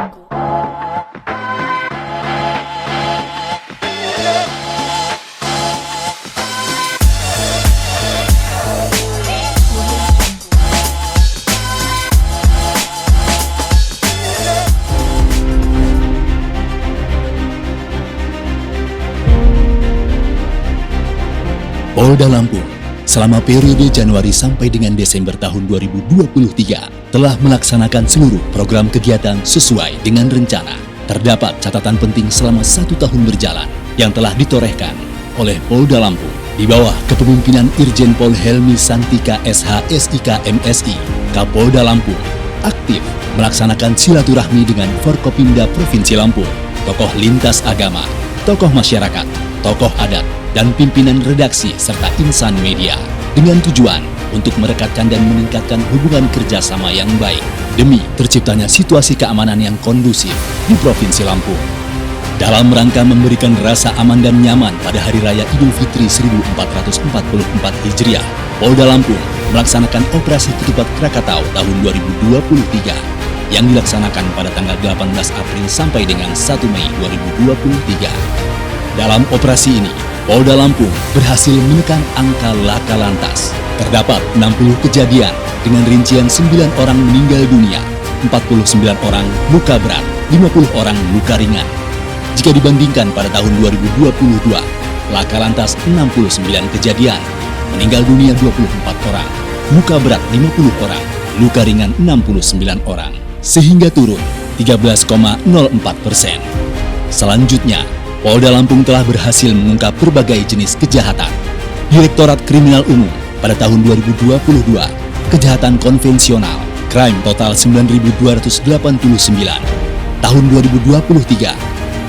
Polda Lampung selama periode Januari sampai dengan Desember tahun 2023 telah melaksanakan seluruh program kegiatan sesuai dengan rencana. Terdapat catatan penting selama 1 tahun berjalan yang telah ditorehkan oleh Polda Lampung di bawah kepemimpinan Irjen Pol Helmi Santika SH SIK MSI. Kapolda Lampung aktif melaksanakan silaturahmi dengan Forkopimda Provinsi Lampung, tokoh lintas agama, tokoh masyarakat, tokoh adat, dan pimpinan redaksi serta insan media dengan tujuan untuk merekatkan dan meningkatkan hubungan kerjasama yang baik demi terciptanya situasi keamanan yang kondusif di Provinsi Lampung. Dalam rangka memberikan rasa aman dan nyaman pada Hari Raya Idul Fitri 1444 Hijriah, Polda Lampung melaksanakan operasi Ketupat Krakatau tahun 2023 yang dilaksanakan pada tanggal 18 April sampai dengan 1 Mei 2023. Dalam operasi ini, Polda Lampung berhasil menekan angka laka lantas. Terdapat 60 kejadian dengan rincian 9 orang meninggal dunia, 49 orang luka berat, 50 orang luka ringan. Jika dibandingkan pada tahun 2022, laka lantas 69 kejadian, meninggal dunia 24 orang, luka berat 50 orang, luka ringan 69 orang, sehingga turun 13,04%. Selanjutnya, Polda Lampung telah berhasil mengungkap berbagai jenis kejahatan. Direktorat Kriminal Umum pada tahun 2022, kejahatan konvensional, crime total 9.289. Tahun 2023,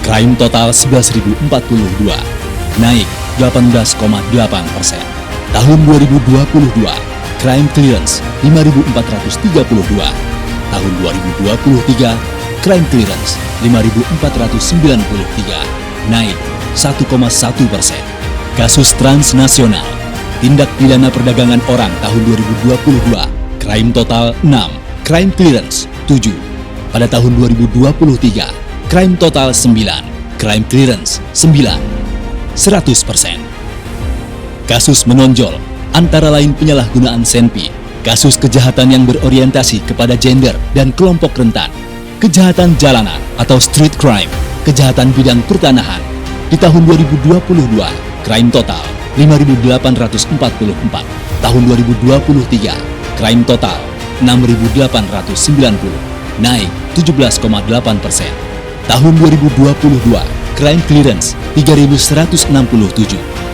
crime total 11.042, naik 18,8%. Tahun 2022, crime clearance 5.432. Tahun 2023, crime clearance 5.493. naik 1,1%. Kasus transnasional, tindak pidana perdagangan orang tahun 2022, crime total 6, crime clearance 7. Pada tahun 2023, crime total 9, crime clearance 9, 100%. Kasus menonjol, antara lain penyalahgunaan senpi, kasus kejahatan yang berorientasi kepada gender dan kelompok rentan, kejahatan jalanan atau street crime, kejahatan bidang pertanahan. Di tahun 2022, crime total 5.844. Tahun 2023, crime total 6.890, naik 17,8%. Tahun 2022, crime clearance 3.167.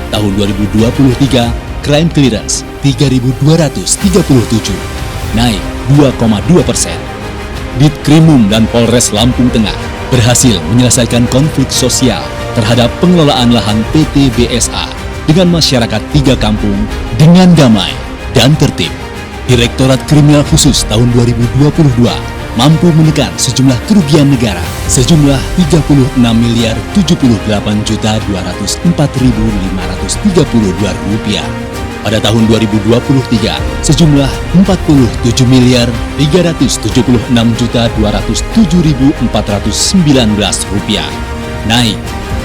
Tahun 2023, crime clearance 3.237, naik 2,2%. Ditkrimum dan Polres Lampung Tengah berhasil menyelesaikan konflik sosial terhadap pengelolaan lahan PT BSA dengan masyarakat 3 kampung dengan damai dan tertib. Direktorat Kriminal Khusus tahun 2022 mampu menekan sejumlah kerugian negara sejumlah Rp36.204.532 pada tahun 2023 sejumlah Rp46.376.207.419, naik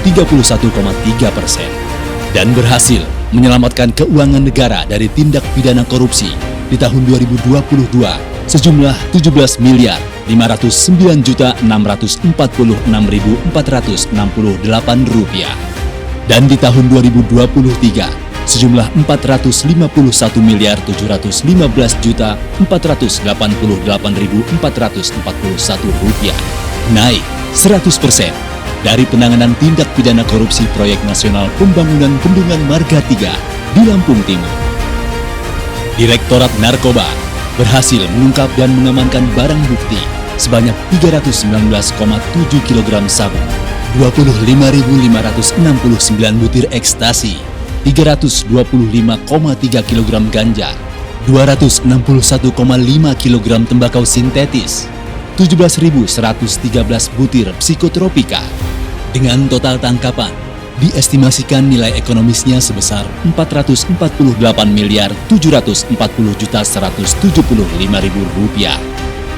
31,3%, dan berhasil menyelamatkan keuangan negara dari tindak pidana korupsi di tahun 2022 sejumlah Rp17.649.468, dan di tahun 2023 sejumlah Rp415.715.488.441, naik 100% dari penanganan tindak pidana korupsi Proyek Nasional Pembangunan Bendungan Marga 3 di Lampung Timur. Direktorat Narkoba berhasil mengungkap dan mengamankan barang bukti sebanyak 319,7 kg sabu, 25.569 butir ekstasi, 325,3 kg ganja, 261,5 kg tembakau sintetis, 17.113 butir psikotropika. Dengan total tangkapan, diestimasikan nilai ekonomisnya sebesar Rp448.740.175.000,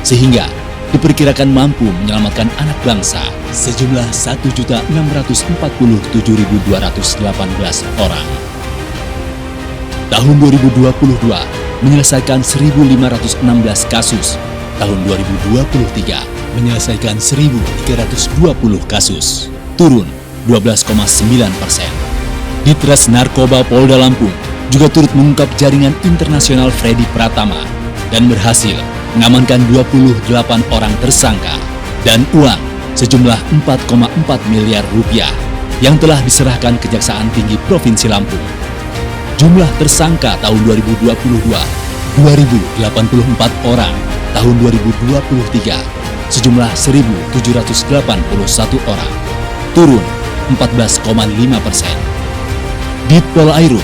sehingga diperkirakan mampu menyelamatkan anak bangsa sejumlah 1.647.218 orang. Tahun 2022 menyelesaikan 1.516 kasus. Tahun 2023 menyelesaikan 1.320 kasus, turun 12,9%. Ditres Narkoba Polda Lampung juga turut mengungkap jaringan internasional Freddy Pratama dan berhasil mengamankan 28 orang tersangka dan uang sejumlah 4,4 miliar rupiah yang telah diserahkan Kejaksaan Tinggi Provinsi Lampung. Jumlah tersangka tahun 2022, 2.084 orang. Tahun 2023, sejumlah 1.781 orang, turun 14,5%. Dit Polairut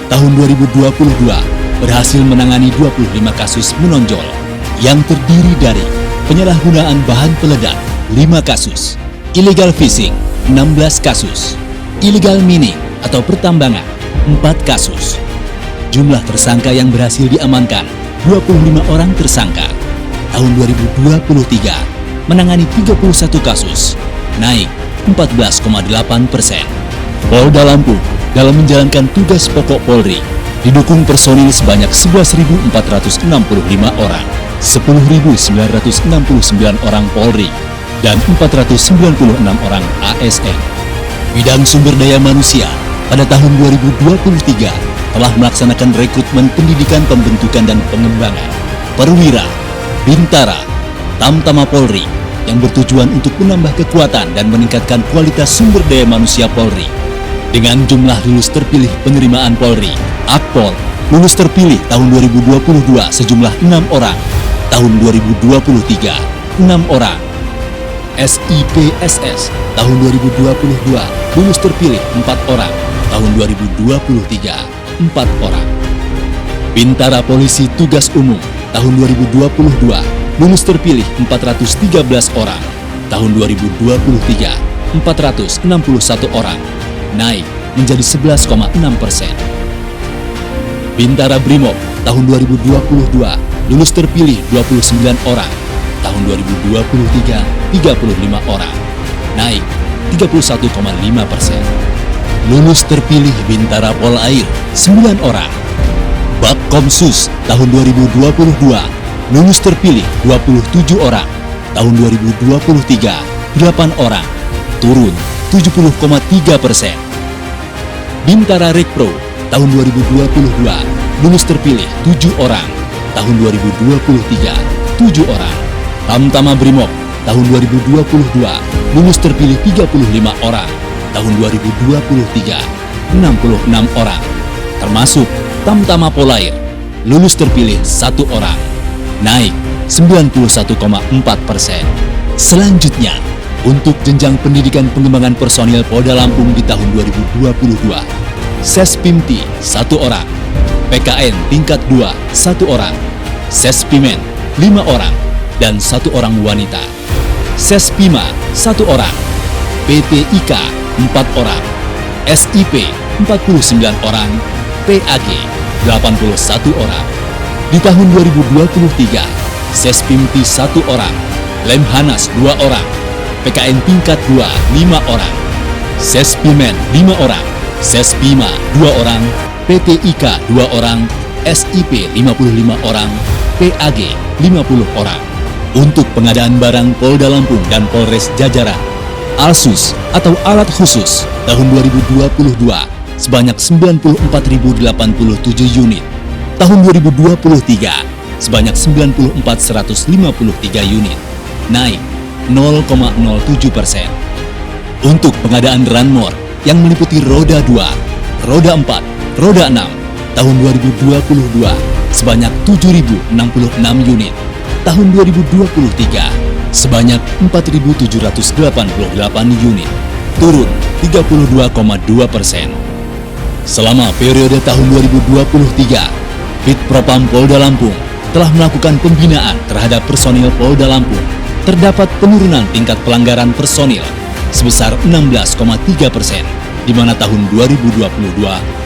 tahun 2022 berhasil menangani 25 kasus menonjol yang terdiri dari penyalahgunaan bahan peledak 5 kasus, illegal fishing 16 kasus, illegal mining atau pertambangan 4 kasus. Jumlah tersangka yang berhasil diamankan 25 orang tersangka. Tahun 2023 menangani 31 kasus, naik 14,8%. Polda Lampung dalam menjalankan tugas pokok Polri didukung personil sebanyak 11.465 orang, 10.969 orang Polri, dan 496 orang ASN. Bidang sumber daya manusia pada tahun 2023 telah melaksanakan rekrutmen pendidikan pembentukan dan pengembangan perwira, Bintara, Tamtama Polri yang bertujuan untuk menambah kekuatan dan meningkatkan kualitas sumber daya manusia Polri. Dengan jumlah lulus terpilih penerimaan Polri, Akpol, lulus terpilih tahun 2022 sejumlah 6 orang, tahun 2023 6 orang. SIPSS tahun 2022 lulus terpilih 4 orang, tahun 2023 4 orang. Bintara Polisi Tugas Umum tahun 2022 lulus terpilih 413 orang, tahun 2023 461 orang, naik menjadi 11,6%. Bintara Brimob tahun 2022 lulus terpilih 29 orang, tahun 2023 35 orang, naik 31,5%. Lulus terpilih Bintara Polair 9 orang. Bakkomsus tahun 2022 lulus terpilih 27 orang, tahun 2023 8 orang, turun 70,3%. Bintara Rekpro tahun 2022 lulus terpilih 7 orang, tahun 2023 7 orang. Tamtama Brimob tahun 2022 lulus terpilih 35 orang, tahun 2023 66 orang, termasuk Tamtama Polair lulus terpilih 1 orang, naik 91,4%. Selanjutnya, untuk jenjang pendidikan pengembangan personil Polda Lampung di tahun 2022, Sespimti 1 orang, PKN tingkat 2 1 orang, Sespimen 5 orang, dan 1 orang wanita. Sespima 1 orang, PTIK 4 orang, SIP 49 orang, PAG 81 orang. Di tahun 2023, Sespimti 1 orang, Lemhanas 2 orang, PKN tingkat 2 5 orang, Sespimen 5 orang, Sespima 2 orang, PTIK 2 orang, SIP 55 orang, PAG 50 orang. Untuk pengadaan barang Polda Lampung dan Polres jajaran, Alsus atau alat khusus tahun 2022 sebanyak 94.087 unit. Tahun 2023 sebanyak 94.153 unit, naik 0,07%. Untuk pengadaan Ranmor yang meliputi roda 2, roda 4, roda 6 tahun 2022 sebanyak 7.066 unit. Tahun 2023 sebanyak 4.788 unit, turun 32,2%. Selama periode tahun 2023, Bitpropam Polda Lampung telah melakukan pembinaan terhadap personil Polda Lampung. Terdapat penurunan tingkat pelanggaran personil sebesar 16,3%, di mana tahun 2022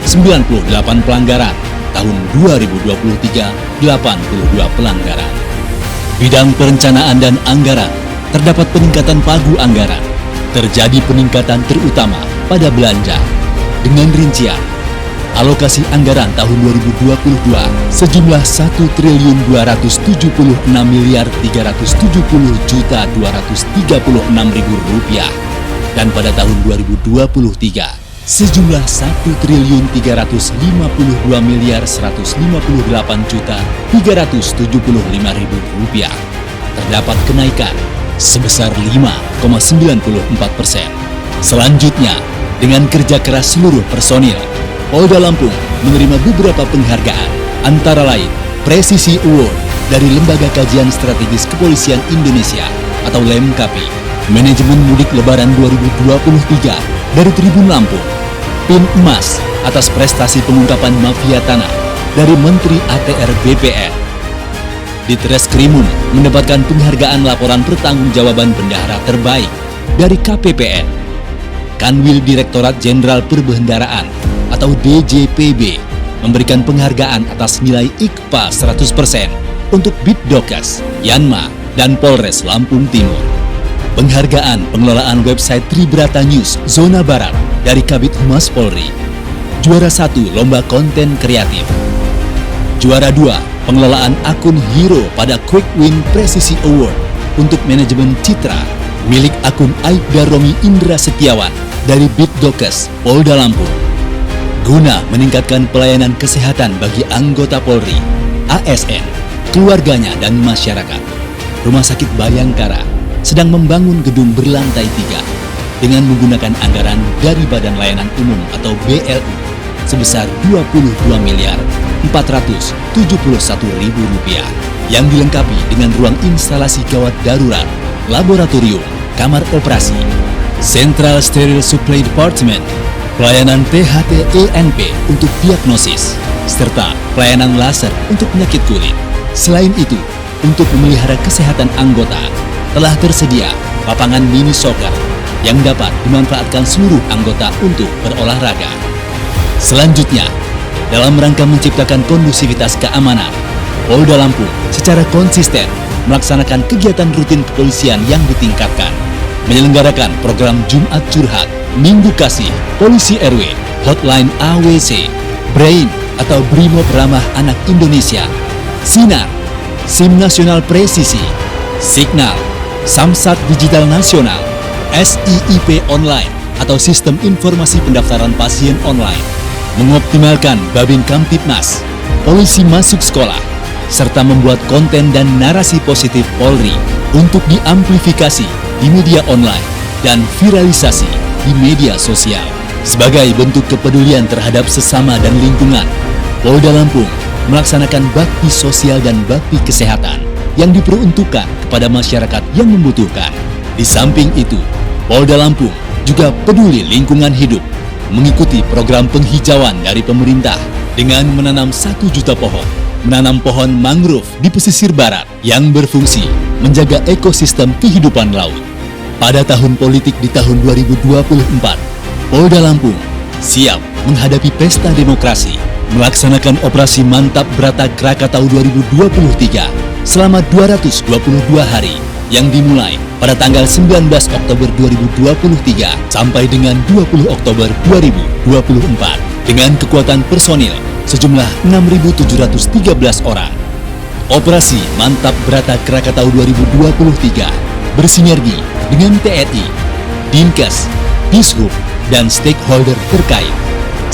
98 pelanggaran, tahun 2023 82 pelanggaran. Bidang perencanaan dan anggaran, terdapat peningkatan pagu anggaran. Terjadi peningkatan terutama pada belanja. Dengan rincian, alokasi anggaran tahun 2022 sejumlah Rp1.370.370.236.000 dan pada tahun 2023 sejumlah Rp1.359.158.375.000. Terdapat kenaikan sebesar 5,94%. Selanjutnya, dengan kerja keras seluruh personil, Polda Lampung menerima beberapa penghargaan, antara lain Presisi Award dari Lembaga Kajian Strategis Kepolisian Indonesia atau LEMKAPI, Manajemen Mudik Lebaran 2023 dari Tribun Lampung, PIN Emas atas prestasi pengungkapan mafia tanah dari Menteri ATR BPN. Ditreskrimum mendapatkan penghargaan laporan pertanggungjawaban bendahara terbaik dari KPPN. Kanwil Direktorat Jenderal Perbendaharaan atau DJPB memberikan penghargaan atas nilai IKPA 100% untuk Bitdokes, Yanma, dan Polres Lampung Timur. Penghargaan pengelolaan website Tribrata News Zona Barat dari Kabid Humas Polri. Juara 1 Lomba Konten Kreatif. Juara 2 pengelolaan akun hero pada Quick Win Presisi Award untuk manajemen citra milik akun Aibda Romi Indra Setiawan dari Bitdokes Polda Lampung. Guna meningkatkan pelayanan kesehatan bagi anggota Polri, ASN, keluarganya dan masyarakat, Rumah Sakit Bayangkara sedang membangun gedung berlantai 3 dengan menggunakan anggaran dari Badan Layanan Umum atau BLU sebesar Rp22.471.000 yang dilengkapi dengan ruang instalasi gawat darurat, laboratorium, kamar operasi, Central Sterile Supply Department, pelayanan THT-ENP untuk diagnosis, serta pelayanan laser untuk penyakit kulit. Selain itu, untuk memelihara kesehatan anggota, telah tersedia lapangan mini soccer yang dapat dimanfaatkan seluruh anggota untuk berolahraga. Selanjutnya, dalam rangka menciptakan kondusivitas keamanan, Polda Lampung secara konsisten melaksanakan kegiatan rutin kepolisian yang ditingkatkan, menyelenggarakan program Jumat Curhat, Minggu Kasih, Polisi RW, Hotline AWC, BRAIN atau Brimob Ramah Anak Indonesia, Sinar, SIM Nasional Presisi, Signal, Samsat Digital Nasional, SIIP Online atau Sistem Informasi Pendaftaran Pasien Online, mengoptimalkan Babin Kamtibmas, Polisi Masuk Sekolah, serta membuat konten dan narasi positif Polri untuk diamplifikasi di media online dan viralisasi di media sosial. Sebagai bentuk kepedulian terhadap sesama dan lingkungan, Polda Lampung melaksanakan bakti sosial dan bakti kesehatan yang diperuntukkan kepada masyarakat yang membutuhkan. Di samping itu, Polda Lampung juga peduli lingkungan hidup, mengikuti program penghijauan dari pemerintah dengan menanam 1 juta pohon, menanam pohon mangrove di pesisir barat yang berfungsi menjaga ekosistem kehidupan laut. Pada tahun politik di tahun 2024, Polda Lampung siap menghadapi pesta demokrasi, melaksanakan operasi Mantap Brata Krakatau 2023 selama 222 hari yang dimulai pada tanggal 19 Oktober 2023 sampai dengan 20 Oktober 2024 dengan kekuatan personil sejumlah 6.713 orang. Operasi Mantap Brata Krakatau 2023 bersinergi dengan TNI, Dinkes, Dishub, dan stakeholder terkait.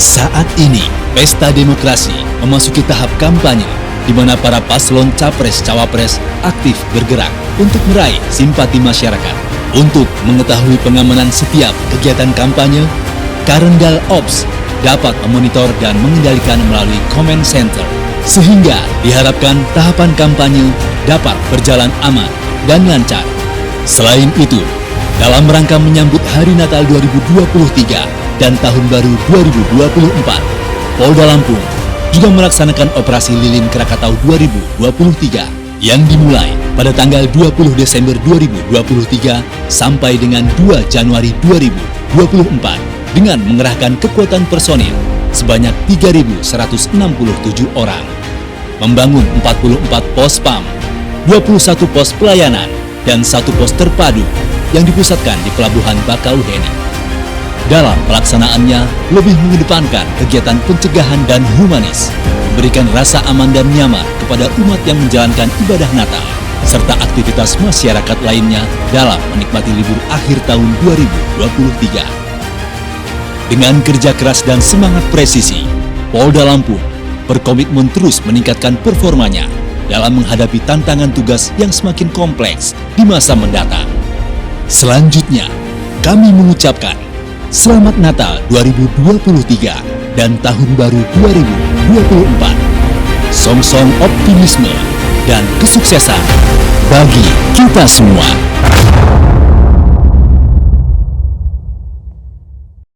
Saat ini, pesta demokrasi memasuki tahap kampanye di mana para paslon capres-cawapres aktif bergerak untuk meraih simpati masyarakat. Untuk mengetahui pengamanan setiap kegiatan kampanye, Karendal Ops dapat memonitor dan mengendalikan melalui Command Center, sehingga diharapkan tahapan kampanye dapat berjalan aman dan lancar. Selain itu, dalam rangka menyambut Hari Natal 2023 dan Tahun Baru 2024, Polda Lampung juga melaksanakan Operasi Lilin Krakatau 2023 yang dimulai pada tanggal 20 Desember 2023 sampai dengan 2 Januari 2024 dengan mengerahkan kekuatan personil sebanyak 3.167 orang, membangun 44 pos PAM, 21 pos pelayanan, dan 1 pos terpadu yang dipusatkan di Pelabuhan Bakauheni. Dalam pelaksanaannya, lebih mengedepankan kegiatan pencegahan dan humanis, memberikan rasa aman dan nyaman kepada umat yang menjalankan ibadah Natal, serta aktivitas masyarakat lainnya dalam menikmati libur akhir tahun 2023. Dengan kerja keras dan semangat presisi, Polda Lampung berkomitmen terus meningkatkan performanya dalam menghadapi tantangan tugas yang semakin kompleks di masa mendatang. Selanjutnya, kami mengucapkan Selamat Natal 2023 dan Tahun Baru 2024. Song-song optimisme dan kesuksesan bagi kita semua.